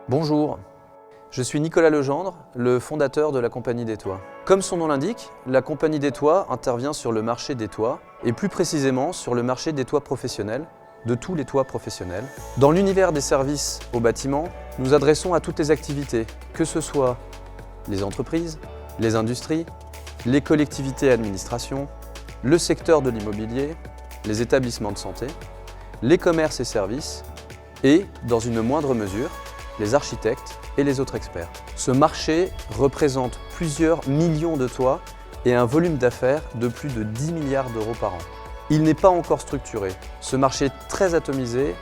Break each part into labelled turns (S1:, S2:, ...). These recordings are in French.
S1: Bonjour, je suis Nicolas Legendre, le fondateur de la Compagnie des Toits. Comme son nom l'indique, la Compagnie des Toits intervient sur le marché des toits, et plus précisément sur le marché des toits professionnels, de tous les toits professionnels. Dans l'univers des services au bâtiment, nous adressons à toutes les activités, que ce soit les entreprises, les industries, les collectivités et administrations, le secteur de l'immobilier, les établissements de santé, les commerces et services, et, dans une moindre mesure, les architectes et les autres experts. Ce marché représente plusieurs millions de toits et un volume d'affaires de plus de 10 milliards d'euros par an. Il n'est pas encore structuré. Ce marché très atomisé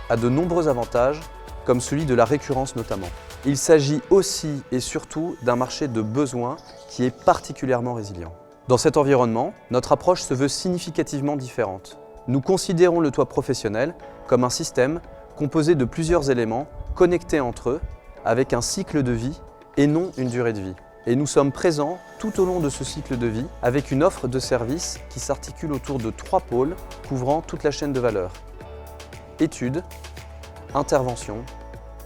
S1: a de nombreux avantages, comme celui de la récurrence notamment. Il s'agit aussi et surtout d'un marché de besoins qui est particulièrement résilient. Dans cet environnement, notre approche se veut significativement différente. Nous considérons le toit professionnel comme un système composé de plusieurs éléments connectés entre eux avec un cycle de vie et non une durée de vie. Et nous sommes présents tout au long de ce cycle de vie avec une offre de services qui s'articule autour de 3 pôles couvrant toute la chaîne de valeur. Études, intervention,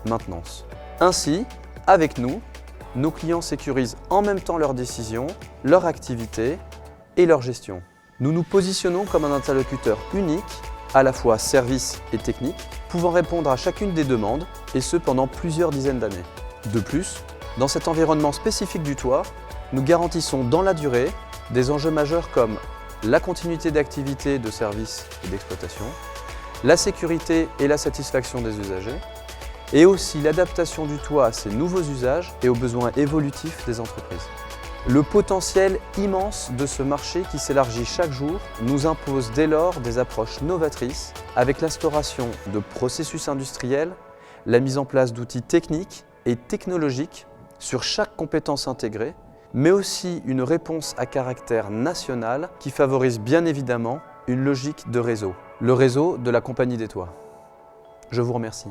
S1: maintenance. Ainsi, avec nous, nos clients sécurisent en même temps leurs décisions, leur activité et leur gestion. Nous nous positionnons comme un interlocuteur unique, à la fois service et technique, pouvant répondre à chacune des demandes, et ce pendant plusieurs dizaines d'années. De plus, dans cet environnement spécifique du toit, nous garantissons dans la durée des enjeux majeurs comme la continuité d'activité, de service et d'exploitation, la sécurité et la satisfaction des usagers, et aussi l'adaptation du toit à ces nouveaux usages et aux besoins évolutifs des entreprises. Le potentiel immense de ce marché qui s'élargit chaque jour nous impose dès lors des approches novatrices avec l'instauration de processus industriels, la mise en place d'outils techniques et technologiques sur chaque compétence intégrée, mais aussi une réponse à caractère national qui favorise bien évidemment une logique de réseau, le réseau de la Compagnie des Toits. Je vous remercie.